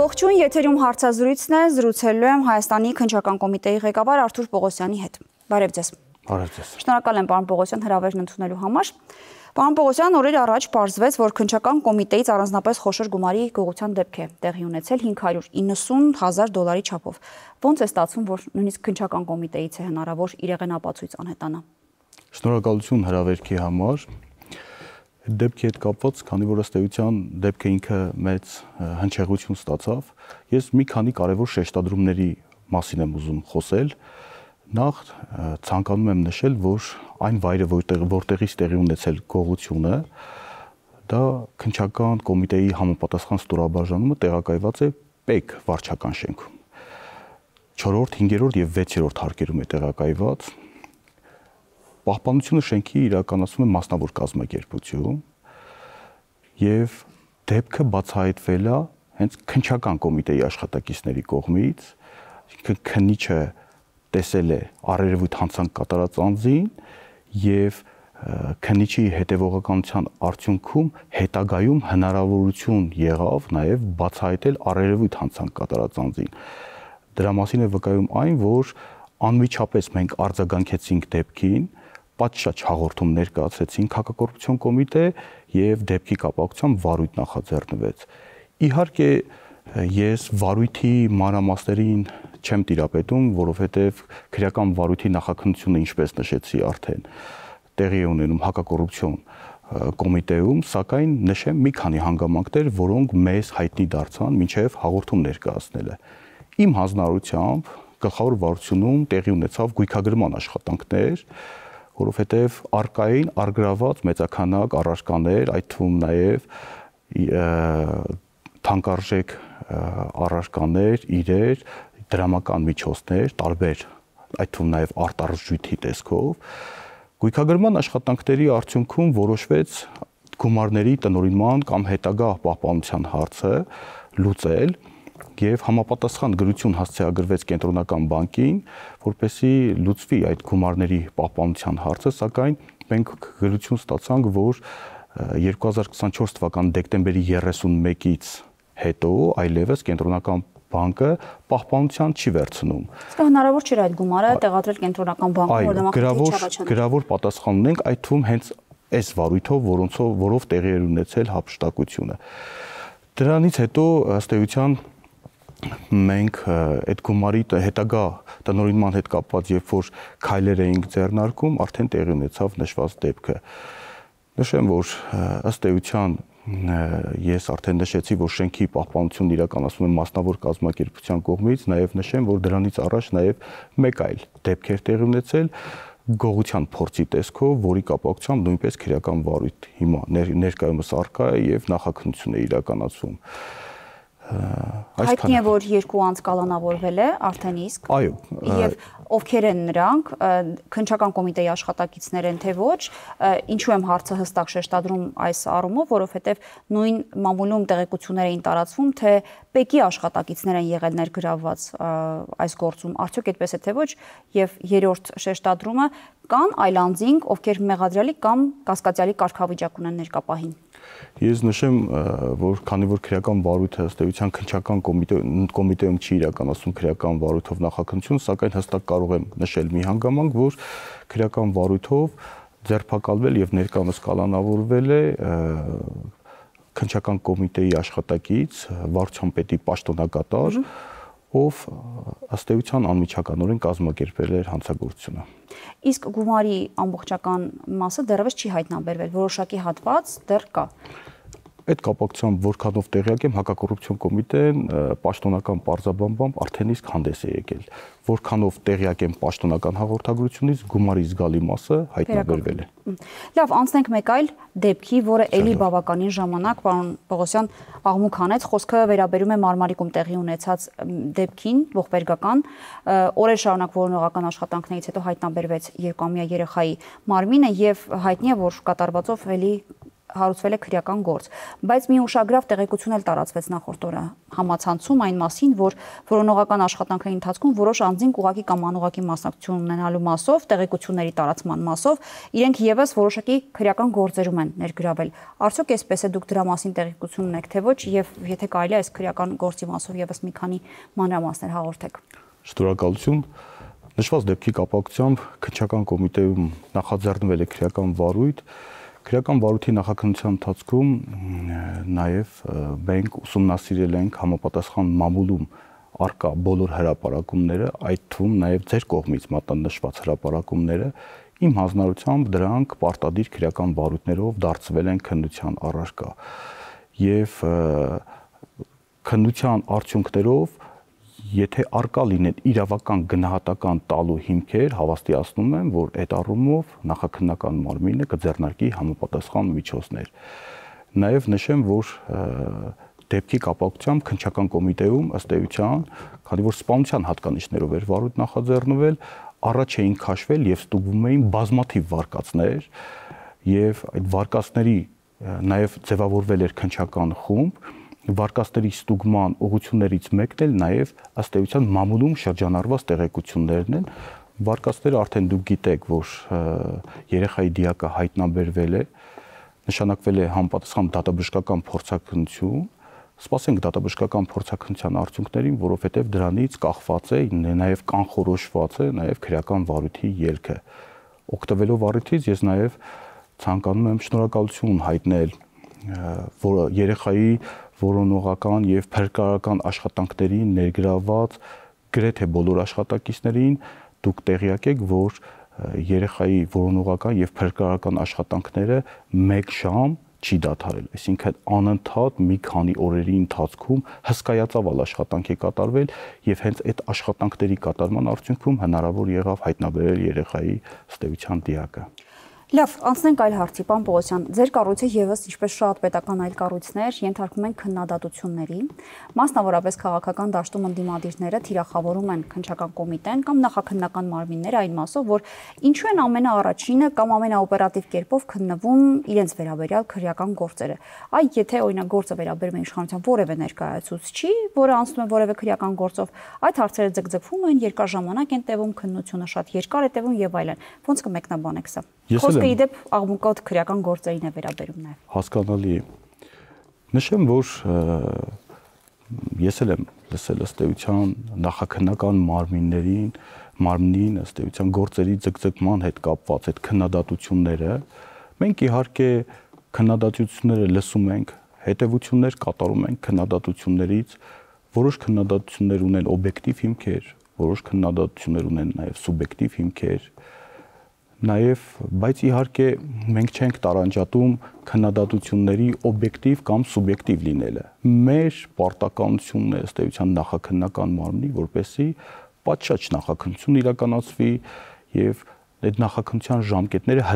Ողջույն, եթերում հարցազրույցն է, զրուցելու եմ Հայաստանի քննչական կոմիտեի ղեկավար Արթուր Պողոսյանի հետ։ Բարև ձեզ։ Բարև ձեզ։ Շնորհակալ եմ պարոն Պողոսյան հրավերն ընդունելու համար։ Պարոն Պողոսյան, օրեր առաջ պարզվեց, որ քննչական կոմիտեից առանձնապես խոշոր գումարի գողության դեպք է տեղի ունեցել $590,000 չափով։ Ոնց է ստացվում, որ նույնիսկ քննչական կոմիտեից է հնարավոր իրեղեն ապացույց անհետանա։ Շնորհակալություն հրավերքի համար։ Դեպքի հետ կապված, քանի որ ըստ էության դեպքը ինքը մեծ հնչեղություն ստացավ, ես մի քանի կարևոր շեշտադրումների մասին եմ ուզում խոսել։ Նախ ցանկանում եմ նշել, որ այն վայրը, որտեղից տեղի ունեցել գողությունը, դա քննչական կոմիտեի համապատասխան ստորաբաժանումը տեղակայված է Պեկ վարչական շենքում։ 4-րդ, 5-րդ եւ 6-րդ հարկերում է տեղակայված։ Պահպանությունը շենքի իրականացում է մասնավոր կազմակերպություն եւ դեպքը բացահայտվել է հենց քննչական կոմիտեի աշխատակիցների կողմից, քննիչը տեսել է առերևույթ հանցանք կատարած անձին եւ քննիչի հետևողականության արդյունքում հետագայում հնարավորություն եղավ նաեւ բացահայտել առերևույթ հանցանք կատարած անձին։ Դրա մասին է վկայում այն, որ անմիջապես մենք արձագանքեցինք դեպքին, պատշաճ հաղորդում ներկայացրեցինք հակակոռուպցիոն կոմիտե եւ դեպքի կապակցությամբ վարույթ նախաձեռնվեց։ Իհարկե ես վարույթի մանրամասներին չեմ տիրապետում, որովհետեւ քրեական վարույթի նախաքննությունը, ինչպես նշեցի արդեն, տեղի է ունենում հակակոռուպցիոն կոմիտեում, սակայն նշեմ մի քանի հանգամանքներ, որոնք մեզ հայտնի դարձան մինչեւ հաղորդում ներկայացնելը։ Իմ հանձնարարությամբ գլխավոր վարչությունում տեղի ունեցավ գույքագրման աշխատանքներ, որովհետև արկային արգրաված մեծաքանակ առարկաներ, այդ թվում նաև թանկարժեք առարկաներ, իրեր, դրամական միջոցներ, տարբեր, այդ թվում նաև արտարժույթի տեսքով, գույքագրման աշխատանքների արդյունքում որոշվեց գումարների տնօրինման կամ հետագա պահպանության հարցը լուծել եւ համապատասխան գրություն հասցեագրվեց կենտրոնական բանկին, որպեսզի լուծվի այդ գումարների պահպանության հարցը, սակայն մենք գրություն ստացանք, որ 2024 թվականի դեկտեմբերի 31-ից հետո այլևս կենտրոնական բանկը պահպանության չի վերցնում։ Իսկ հնարավոր չէր այդ գումարը տեղադրել կենտրոնական բանկում, որ դեմokraտիկ գրավոր պատասխան ունենք, այդ թվում հենց այս վարույթով, որով տեղի էր ունեցել հափշտակությունը։ Դրանից հետո ըստ էության մենք այդ գումարի հետագա տնօրինման հետ կապված երբ որ քայլեր էինք ձեռնարկում, արդեն տեղի ունեցավ նշված դեպքը։ Նշեմ, որ ըստ էության ես արդեն նշեցի, որ շենքի պահպանությունն իրականացվում է մասնավոր կազմակերպության կողմից, նաև նշեմ, որ դրանից առաջ նաև մեկ այլ դեպք էր տեղի ունեցել գողության փորձի տեսքով, որի կապակցությամբ նույնպես քրեական վարույթ հիմա ներկայումս առկա է եւ նախաքննություն է իրականացվում։ Հայտնի է, որ երկու անձ կալանավորվել է արդեն իսկ։ Այո։ Եվ ովքեր են նրանք, քննչական կոմիտեի աշխատակիցներ են թե ոչ, ինչու եմ հարցը հստակ շեշտադրում այս առումով, որովհետև նույն մամուլում տեղեկություններ էին տարածվում, թե Պեկի աշխատակիցներ են եղել ներգրավված այս գործում, արդյոք այդպես է թե ոչ, եւ երրորդ շեշտադրումը կան այլ անձինք, ովքեր մեղադրելի կամ կասկածյալի կարգավիճակ ունեն ներկապահին։ Ես նշեմ, որ քանի որ քրեական վարույթը ըստ էության քննչական կոմիտեում չի իրականացում քրեական վարույթով նախաքննություն, սակայն հստակ կարող եմ նշել մի հանգամանք, որ քրեական վարույթով ձերբակալվել եւ ներկայումս կալանավորվել է քննչական կոմիտեի աշխատակից վարչության պետի պաշտոնակատար, ով ըստ էության անմիջականորեն կազմակերպել էր հանցագործությունը։ Իսկ գումարի ամբողջական մասը դեռևս չի հայտնաբերվել, որոշակի հատված դեռ կա։ Այդ կապակցությամբ որքանով տեղյակ եմ, հակակոռուպցիոն կոմիտեն պաշտոնական պարզաբանությամբ արդեն իսկ հանդես է եկել։ Որքանով տեղյակ եմ պաշտոնական հաղորդագրությունից, գումարի զգալի մասը հայտնաբերվել է։ Լավ, անցնենք մեկ այլ դեպքի, որը էլի բավականին ժամանակ պարոն Պողոսյան աղմուկ հանեց, խոսքը վերաբերում է Մարմարիկում տեղի ունեցած դեպքին, ողբերգական, օրեր շարունակ որոնողական աշխատանքներից հետո հայտնաբերվեց 2-ամյա երեխայի մարմինը եւ հայտնի է, որ կատարվածով էլի հարուցվել է քրեական գործ, բայց մի ուշագրավ տեղեկություն էլ տարածվեց նախորդ օրը համացանցում այն մասին, որ որոնողական աշխատանքների ընթացքում որոշ անձինք ուղղակի կամ անուղղակի մասնակցություն ունենալու մասով, տեղեկությունների տարածման մասով, իրենք եւս որոշակի քրեական գործերում են ներգրավել։ Արդյոք այսպես է, դուք դրա մասին տեղեկություն ունեք, թե ոչ, եւ եթե կարելի է այս քրեական գործի մասով եւս մի քանի մանրամասներ հաղորդեք։ Շնորհակալություն։ Նշված դեպքի կապակցությամբ քննչական կոմիտեում նախաձեռնվել է քրեական վարույթ։ Քրեական վարույթի նախաքննության ընթացքում նաև մենք ուսումնասիրել ենք համապատասխան մամուլում արկա բոլոր հրապարակումները, այդ թվում նաև ձեր կողմից մատնանշված հրապարակումները, իմ հանձնարարությամբ դրանք պարտադիր քրեական վարույթներով դարձվել են քննության առարկա։ Եվ քննության արդյունքներով եթե արկա լինեն իրավական գնահատական տալու հիմքեր, հավաստիացնում եմ, որ այդ առումով նախաքննական մարմինը կձեռնարկի համապատասխան միջոցներ։ Նաև նշեմ, որ դեպքի կապակցությամբ քննչական կոմիտեում ըստ էության, քանի որ սպանության հատկանիշներով էր վարույթ նախաձեռնվել, առաջ էին քաշվել եւ ստուգվում էին բազմաթիվ վարկածներ, եւ այդ վարկածների նաև ձևավորվել էր քննչական խումբ, վարկածների ստուգման ուղղություններից մեկն էլ նաև ըստ էության մամուլում շրջանառված տեղեկություններն են։ Վարկածները արդեն դուք գիտեք, որ երեխայի դիակը հայտնաբերվել է, նշանակվել է համապատասխան դատաբժշկական փորձաքննություն, սպասենք դատաբժշկական փորձաքննության արդյունքներին, որովհետև դրանից կախված է նաև կանխորոշված է նաև քրեական վարույթի ելքը։ Օգտվելով առիթից ես նաև ցանկանում եմ շնորհակալություն հայտնել երեխայի որոնողական եւ փրկարարական աշխատանքներին ներգրաված գրեթե բոլոր աշխատակիցներին, դուք տեղյակ եք, որ երեխայի որոնողական եւ փրկարարական աշխատանքները 1 ժամ չի դադարել, այսինքն անընդհատ մի քանի օրերի ընթացքում հսկայածավալ աշխատանք է կատարվել եւ հենց այդ աշխատանքների կատարման արդյունքում հնարավոր եղավ հայտնաբերել երեխայի ըստ էության դիակը։ Լավ, անցնենք այլ հարցի, պարոն Պողոսյան, ձեր կառույցը եւս ինչպես շատ պետական այլ կառույցներ ենթարկվում են քննադատությունների, մասնավորապես քաղաքական դաշտում ընդդիմադիրները թիրախավորում են քննչական կոմիտեն կամ նախաքննական մարմինները այն մասով, որ ինչու են ամենաառաջինը կամ ամենաօպերատիվ կերպով քննվում իրենց վերաբերյալ քրեական գործերը։ Այ եթե օրինակ գործը վերաբերում է իշխանության որևէ ներկայացուցչի, որը անցնում է որևէ քրեական գործով, այդ հարցերը ձգձգվում են, երկար ժամանակ են տևում, քննությունը շատ երկար է տևում եւ այլն։ Ոնց կմեկնաբանեք սա։ Խոսքը իդեպ աղմուկոտ քրեական գործերին է վերաբերում նաև։ Հասկանալի է։ Նշեմ, որ ես էլ եմ լսել ըստ էության նախաքննական մարմնին ըստ էության գործերի ձգձգման հետ կապված այդ քննադատությունները։ Մենք իհարկե քննադատությունները լսում ենք, հետևություններ կատարում ենք քննադատություններից, որոշ քննադատություններ ունեն օբյեկտիվ հիմքեր, որոշ քննադատություններ ունեն նաև սուբյեկտիվ հիմքեր։ Նաև, բայց իհարկե մենք չենք տարանջատում քննադատությունների օբյեկտիվ կամ սուբյեկտիվ լինելը։ Մեր պարտականությունն է ըստ էության նախաքննական մարմնի, որպեսզի պատշաճ նախաքննություն իրականացվի եւ այդ նախաքննության ժամկետները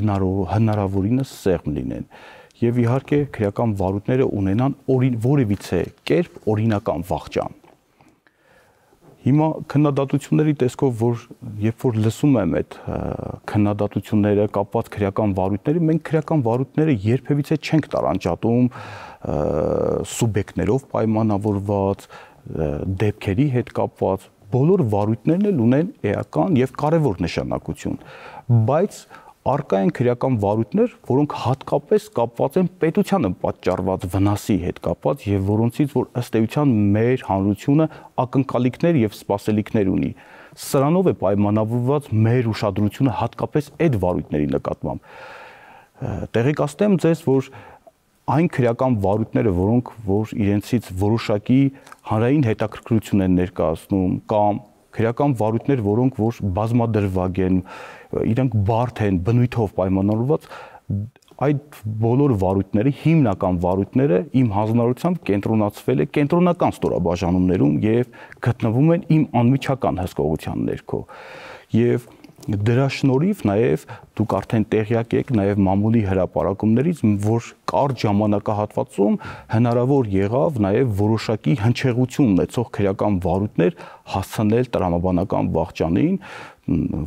հնարավորինս սեղմ լինեն։ Եվ իհարկե քրեական վարույթները ունենան որևիցե կերպ օրինական վախճան։ Հիմա քննադատությունների տեսքով, որ երբ որ լսում եմ այդ քննադատությունները կապված քրեական վարույթների, մենք քրեական վարույթները երբևիցե չենք տարանջատում սուբյեկտներով պայմանավորված, դեպքերի հետ կապված, բոլոր վարույթներն էլ ունեն էական եւ կարեւոր նշանակություն, բայց արկա են քրեական վարույթներ, որոնք հատկապես կապված են պետությանը պատճառված վնասի հետ կապված եւ որոնցից որ ըստ էության մեր հանրությունը ակնկալիքներ եւ սպասելիքներ ունի։ Սրանով է պայմանավորված մեր ուշադրությունը հատկապես այդ վարույթների նկատմամբ։ Տեղեկացնեմ ձեզ, որ այն քրեական վարույթները, որոնք որ իրենցից որոշակի հանրային հետաքրքրություն են ներկայացնում կամ քրեական վարույթներ, որոնք որ բազմադրվակ են, իրենք բարդ են, բնույթով պայմանավորված, այդ բոլոր վարույթները, հիմնական վարույթները իմ հանձնարարությամբ կենտրոնացվել է կենտրոնական ստորաբաժանումներում եւ գտնվում են իմ անմիջական հսկողության ներքո։ Եվ դրա շնորհիվ նաև դուք արդեն տեղյակ եք նաև մամուլի հրապարակումներից, որ կարճ ժամանակահատվածում հնարավոր եղավ նաև որոշակի հնչեղություն ունեցող քրեական վարույթներ հասցնել տրամաբանական վախճանին,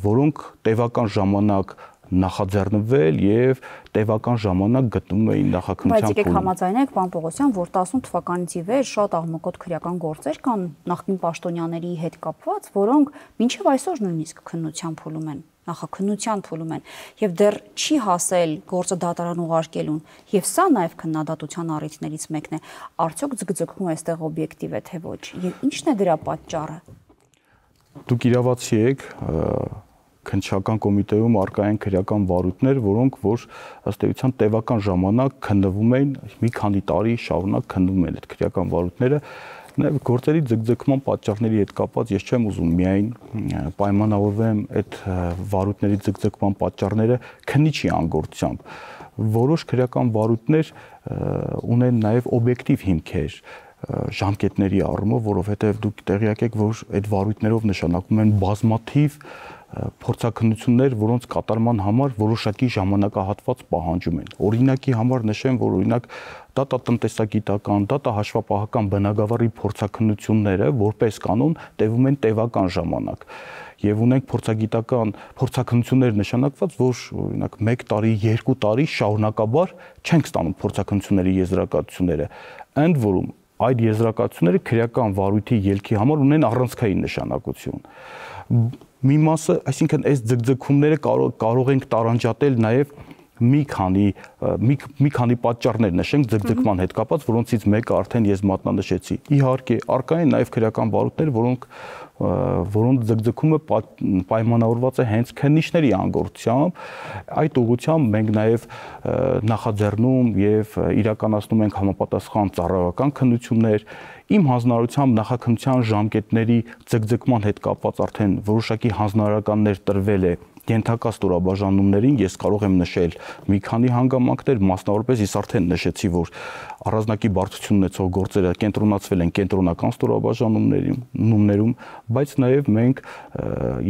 որոնք տևական ժամանակ նախաձեռնվել եւ տևական ժամանակ գտնվում էին նախաքննության փուլում։ Բայց եկեք համաձայնենք, պարոն Պողոսյան, որ 18 թվականից ի վեր շատ աղմկոտ քրեական գործեր կան նախկին պաշտոնյաների հետ կապված, որոնք մինչև այսօր նույնիսկ քննության փուլում են, նախաքննության փուլում են եւ դեռ չի հասել գործը դատարան ուղարկելուն։ Եվ սա նաեւ քննադատության առիթներից մեկն է։ Արդյոք ձգձգումը այստեղ օբյեկտիվ է թե ոչ։ Եվ ի՞նչն է դրա պատճառը։ Դուք իրավացի եք, քննչական կոմիտեում արկա են քրեական վարույթներ, որոնք որ ըստ էության տևական ժամանակ քննվում են, մի քանի տարի շարունակ քննվում են այդ քրեական վարույթները, նաև գործերի ձգձգման պատճառների հետ կապված ես չեմ ուզում միայն պայմանավորվեմ այդ վարույթների ձգձգման պատճառները քննիչի անգործությամբ։ Որոշ քրեական վարույթներ ունեն նաև օբյեկտիվ հիմքեր ժամկետների առումով, որովհետև դուք տեղյակ եք, որ այդ վարույթներով նշանակում են բազմաթիվ փորձաքննություններ, որոնց կատարման համար որոշակի ժամանակահատված պահանջում են։ Օրինակի համար նշեմ, որ օրինակ դատատնտեսագիտական, դատահաշվապահական բնագավառի փորձաքննությունները որպես կանոն տևում են տևական ժամանակ։ Եվ ունենք փորձագիտական փորձաքննություններ նշանակված, որ օրինակ 1 տարի, 2 տարի շարունակաբար չենք ստանում փորձաքննությունների եզրակացությունները։ Ընդ որում այդ եզրակացությունները քրեական վարույթի ելքի համար ունեն առանցքային նշանակություն։ Մի մասը, այսինքն այս ձգձգումները կարող ենք տարանջատել նաև մի քանի պատճառներ նշենք ձգձգման հետ կապված, որոնցից մեկը արդեն ես մատնանշեցի։ Իհարկե, արկա են նաև քրեական վարույթներ, որոնց ձգձգումը պայմանավորված է հենց քննիչների անգործությամբ։ Այդ ուղղությամբ մենք նաև նախաձեռնում եւ իրականացնում ենք համապատասխան ծառայական քննություններ։ Իմ հանձնարարությամբ նախաքննության ժամկետների ձգձգման հետ կապված արդեն որոշակի հանձնարարականներ տրվել է ենթակա ստորաբաժանումներին, ես կարող եմ նշել մի քանի հանգամանքներ, մասնավորապես ես արդեն նշեցի, որ առանձնակի բարդություն ունեցող գործերը կենտրոնացվել են կենտրոնական ստորաբաժանումներում, բայց նաև մենք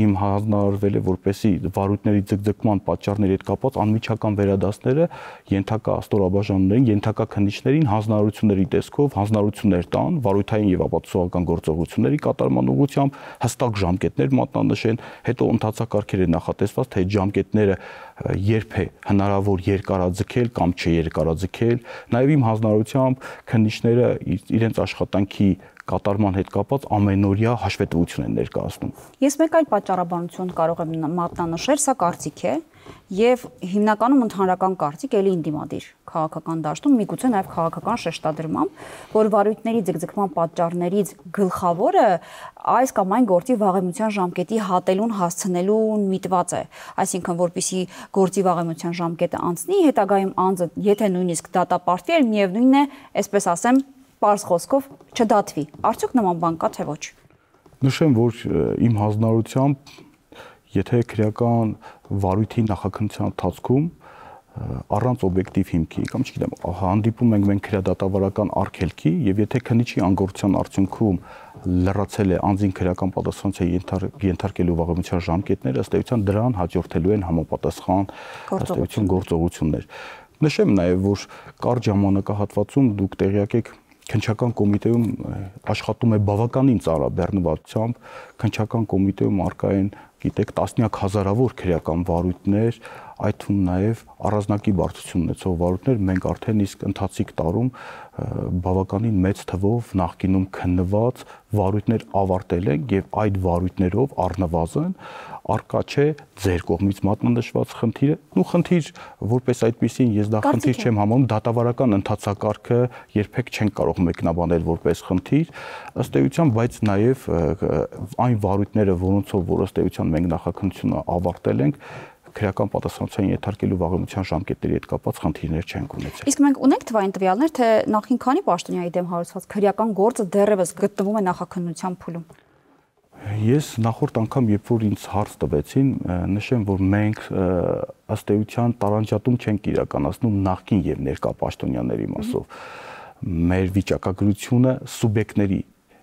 իմ հանձնարարվել է, որպեսզի վարույթների ձգձգման պատճառների հետ կապված անմիջական վերադասները ենթակա ստորաբաժանումներին, ենթակա քննիչներին հանձնարարությունների տեսքով հանձնարարություններ տան, վարույթային եւ ապացուցողական գործողությունների կատարման ուղղությամբ հստակ ժամկետներ մատնանշեն, հետո ընթացակարգեր է նախատեսված, թե այդ ժամկետները երբ է հնարավոր երկարաձգել կամ չերկարաձգել, նաև իմ հանձնարարությամբ քննիչները իրենց աշխատանքի կատարման հետ կապված ամենօրյա հաշվետվություն են ներկայացնում։ Ես մեկ այլ պատճառաբանություն կարող եմ մատնանշել, սա կարծիք է եւ հիմնականում ընդհանրական կարծիք էլի ինդիմադիր քաղաքական դաշտում, միգուցե նաեւ քաղաքական շեշտադրմամբ, որ վարույթների ձգձգման պատճառներից գլխավորը այս կամ այն գործի վաղեմության ժամկետի հատելուն հասցնելուն միտված է, այսինքն որպեսզի գործի վաղեմության ժամկետը անցնի, հետագայում անձը, եթե նույնիսկ դատապարտվի, միևնույնն է, այսպես ասեմ, պարզ խոսքով չդատվի։ Արդյոք նման բան կա թե ոչ։ Նշեմ, որ իմ հանձնարարությամբ եթե քրեական վարույթի նախաքննության ընթացքում առանց օբյեկտիվ հիմքի կամ չգիտեմ հանդիպում ենք մենք քրեադատավարական արգելքի եւ եթե քննիչի անգործության արդյունքում լրացել է անձին քրեական պատասխանատվության ենթարկելու վաղեմության ժամկետները, ըստ էության դրան հաջորդելու են համապատասխան ըստ էության գործողություններ։ Նշեմ նաեւ, որ կարճ ժամանակահատվածում դուք տեղյակ եք քննչական կոմիտեում աշխատում է բավականին ծառաբեռնվածությամբ, քննչական կոմիտեում արկա են, գիտեք, տասնյակ հազարավոր քրեական վարույթներ, այդ թվում նաև առանձնակի բարդություն ունեցող վարույթներ, մենք արդեն իսկ ընթացիկ տարում բավականին մեծ թվով նախկինում քննված վարույթներ ավարտել ենք եւ այդ վարույթներով առնվազն արկա չէ ձեր կողմից մատնանշված խնդիրը, ու խնդիր որպես այդպեսին ես դա խնդիր չեմ համարում, դատավարական ընթացակարգը երբեք չեն կարող մեկնաբանել որպես խնդիր, ըստ էության, բայց նաև այն վարույթները, որոնցով որ ըստ էության մենք նախաքննությունը ավարտել ենք, քրեական պատասխանատվության ենթարկելու վաղեմության ժամկետների հետ կապված խնդիրներ չենք ունեցել։ Իսկ մենք ունենք թվային տվյալներ, թե նախին քանի պաշտոնյայի դեմ հարուցված քրեական գործը դեռևս գտնվում է նախաքննության փուլում։ Ես նախորդ անգամ, երբ որ ինձ հարց տվեցին, նշեմ, որ մենք ըստ էության տարանջատում չենք իրականացնում նախկին եւ ներկա պաշտոնյաների մասով։ Մեր վիճակագրությունը սուբյեկտների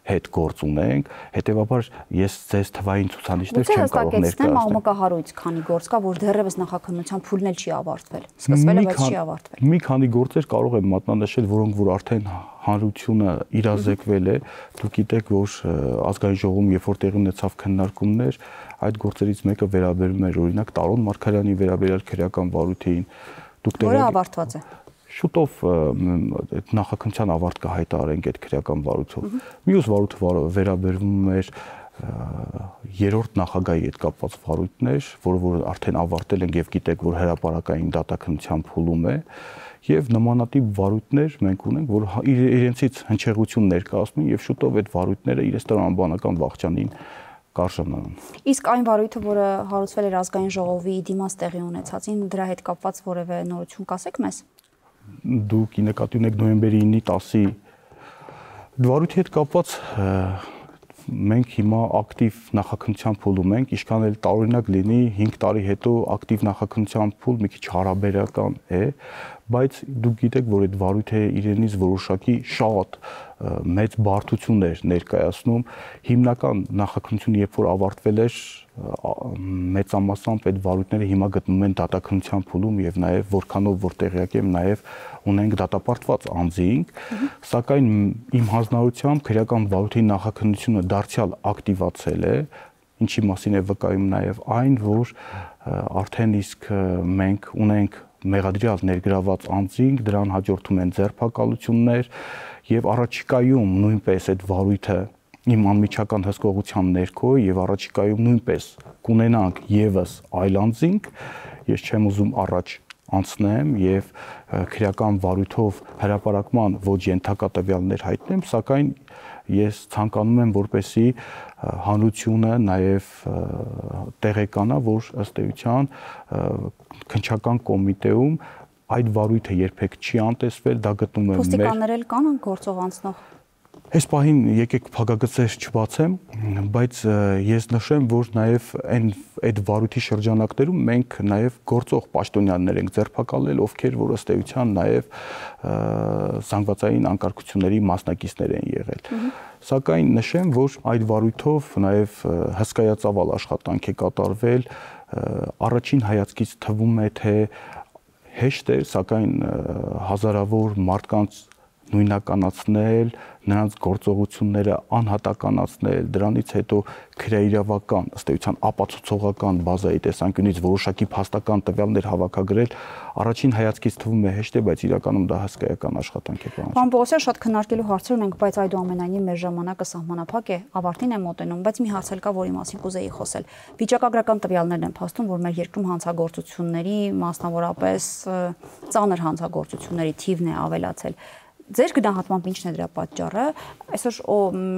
հետ գործ ունենք, հետեւաբար ես ձեզ թվային ցուցանիշներ չեմ կարող ներկայացնել։ Աղմկահարույց քանի գործ կա, որ դեռևս նախաքննության փուլն էլ չի ավարտվել։ Սկսվել է, բայց չի ավարտվել։ Մի քանի գործեր կարող եմ մատնանշել, որոնք որ արդեն հանրությունը իրազեկվել է։ Դուք գիտեք, որ ազգային ժողովում երբ որ տեղի ունեցավ քննարկումներ, այդ գործերից մեկը վերաբերում էր օրինակ Տարոն Մարգարյանի վերաբերյալ քրեական վարույթին, որը ավարտված է։ Շուտով այդ նախաքննության ավարտ կհայտարարենք այդ քրեական վարույթով։ Մյուս վարույթը վերաբերվում էր երրորդ նախագահի հետ կապված վարույթներ, որը արդեն ավարտել ենք եւ գիտեք, որ հրապարակային դատաքննության փուլում է, եւ նմանատիպ վարույթներ մենք ունենք, որ իրենցից հնչեղություն ներկայացնում եւ շուտով այդ վարույթները իրենց տրամաբանական վախճանին կարժանանան։ Իսկ այն վարույթը, որը հարուցվել էր ազգային ժողովի դիմաց տեղի ունեցածին, դրա հետ կապված որևէ նորություն կասեք մեզ։ Դուք նկատի ունեք նոյեմբերի 9-ի 10-ի վարույթի հետ կապված մենք հիմա ակտիվ նախաքննության փուլում ենք, ինչքան էլ տարօրինակ լինի 5 տարի հետո ակտիվ նախաքննության փուլ մի քիչ հարաբերական է, բայց դուք գիտեք, որ այդ վարույթը իրենից որոշակի շատ մեծ բարդություններ ներկայացնում, հիմնական նախաքննությունը երբ որ ավարտվել էր, մեծամասամբ այդ վարույթները հիմա գտնվում են դատաքննության փուլում եւ նաեւ որքանով որ տեղյակ եմ, նաեւ ունենք դատապարտված անձինք, սակայն իմ հանձնարարությամբ քրեական վարույթի նախաքննությունը դարձյալ ակտիվացել է, ինչի մասին է վկայում նաեւ այն, որ արդեն իսկ մենք ունենք մեղադրյալ ներգրաված անձինք, դրան հաջորդում են ձերբակալություններ եւ առաջիկայում նույնպես այդ վարույթը իմ անմիջական հսկողության ներքո եւ առաջիկայում նույնպես կունենանք եւս այլ անձինք, ես չեմ ուզում առաջ անցնեմ եւ քրեական վարույթով հրապարակման ոչ ենթակա տվյալներ հայտնեմ, սակայն ես ցանկանում եմ, որպեսզի հանրությունը նաեւ տեղեկանա, որ ըստ էության քննչական կոմիտեում այդ վարույթը երբեք չի անտեսվել, դա գտնում եմ մեր Ոստիկաններ էլ կան գործող անցնող։ Այս պահին եկեք փակագծեր չբացեմ, բայց ես նշեմ, որ նաև այդ վարույթի շրջանակներում մենք նաև գործող պաշտոնյաներ ենք ձերբակալել, ովքեր որ ըստ էության նաև զանգվածային անկարգությունների մասնակիցներ են եղել։ Սակայն նշեմ, որ այդ վարույթով նաև հսկայածավալ աշխատանք է կատարվել, առաջին հայացքից թվում է, թե հեշտ է, սակայն հազարավոր մարդկանց նույնականացնել, նրանց գործողությունները անհատականացնել, դրանից հետո քրեաիրավական, ըստ էության ապացուցողական բազայի տեսանկյունից որոշակի փաստական տվյալներ հավաքագրել, առաջին հայացքից թվում է հեշտ է, բայց իրականում դա հսկայական աշխատանք է պահանջում։ Պարոն Պողոսյան, շատ քննարկելու հարցեր ունենք, բայց այդուամենայնիվ մեր ժամանակը սահմանափակ է, ավարտին է մոտենում, բայց մի հարց էլ կա, որի մասին կուզեի խոսել։ Վիճակագրական տվյալներն են փաստում, որ մեր երկրում հանցագործությունների, մասնավորապես ծանր հանցագործությունների թիվն է ավելացել։ Ձեր գնահատմամբ ինչն է դրա պատճառը։ Այսօր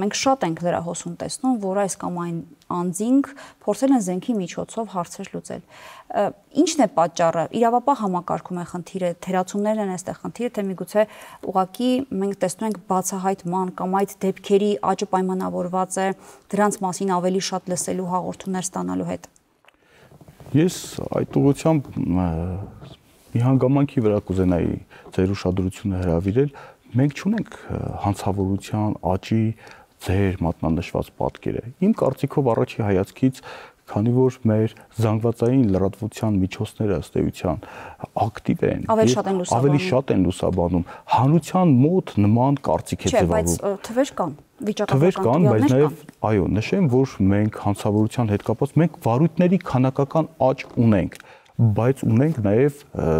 մենք շատ ենք դրա հոսում տեսնում, որ այս կամ այն անձինք փորձել են զենքի միջոցով հարցեր լուծել։ Ինչն է պատճառը։ Իրավապահ համակարգում է խնդիրը, թերացումներն են այստեղ խնդիրը, թե միգուցե ուղղակի մենք տեսնում ենք բացահայտման կամ այդ դեպքերի աճը պայմանավորված է դրանց մասին ավելի շատ լսելու հաղորդումներ ստանալու հետ։ Ես այդ ուղղությամբ մի հանգամանքի վրա կուզենայի ձեր ուշադրությունը հրավիրել։ Մենք չունենք հանցավորության աճի ձեր մատնանշված պատկերը։ Իմ կարծիքով առաջի հայացքից, քանի որ մեր զանգվածային լրատվության միջոցները ըստ էության ակտիվ են, ավելի շատ են լուսաբանում, հանրության մոտ նման կարծիք է ձևավորվում։ Չէ, բայց թվեր կան, թվեր կան, բայց նաև այո, նշեմ, որ մենք հանցավորության հետ կապված մենք վարույթների քանակական աճ ունենք, բայց ունենք նաև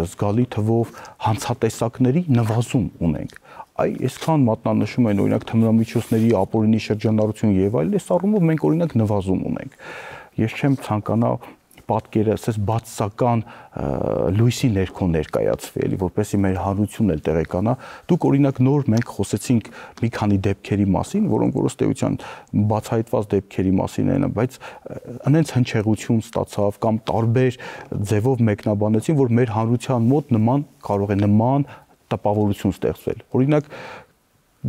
զգալի թվով հանցատեսակների նվազում ունենք։ Այսքան մատնանշում են օրինակ թմրամիջոցների ապօրինի շրջանառություն եւ այլն, այս առումով մենք օրինակ նվազում ունենք։ Ես չեմ ցանկանա պատկերը ասես բացասական լույսի ներքո ներկայացվի, էլի որպեսզի մեր հանրությունն էլ տեղեկանա։ Դուք օրինակ նոր մենք խոսեցինք մի քանի դեպքերի մասին, որոնք որ ըստ էության բացահայտված դեպքերի մասին են, բայց այնց հնչեղություն ստացավ կամ տարբեր ձևով մեկնաբանեցին, որ մեր հանրության մոտ նման կարող է նման տպավորություն ստեղծվել։ Օրինակ,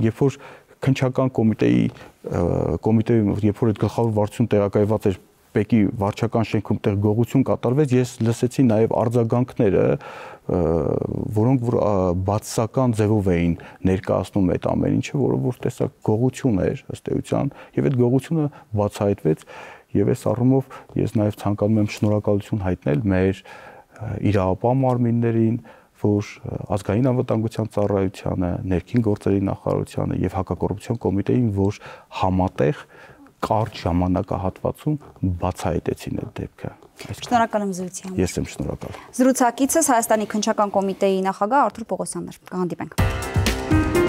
երբ որ քննչական կոմիտեի երբ որ այդ գլխավոր վարչություն տեղակայված էր Պեկի վարչական շենքում տեղ գողություն կատարվեց, ես լսեցի նաև արձագանքները, որոնք որ բացասական ձևով էին ներկայացնում այդ ամեն ինչը, որը որ տեսակ գողություն էր ըստ էության, եւ այդ գողությունը բացահայտվեց, եւ այս առումով ես նաև ցանկանում եմ շնորհակալություն հայտնել մեր իրավապահ մարմիններին, որ ազգային անվտանգության ծառայությանը, ներքին գործերի նախարարությանը եւ հակակոռուպցիոն կոմիտեին, որ համատեղ կարճ ժամանակահատվածում բացահայտեցին այդ դեպքը։ Շնորհակալ եմ զրույցի համար։ Ես եմ շնորհակալ։ Զրուցակիցս Հայաստանի քննչական կոմիտեի նախագահ Արթուր Պողոսյանն էր։ Կհանդիպենք։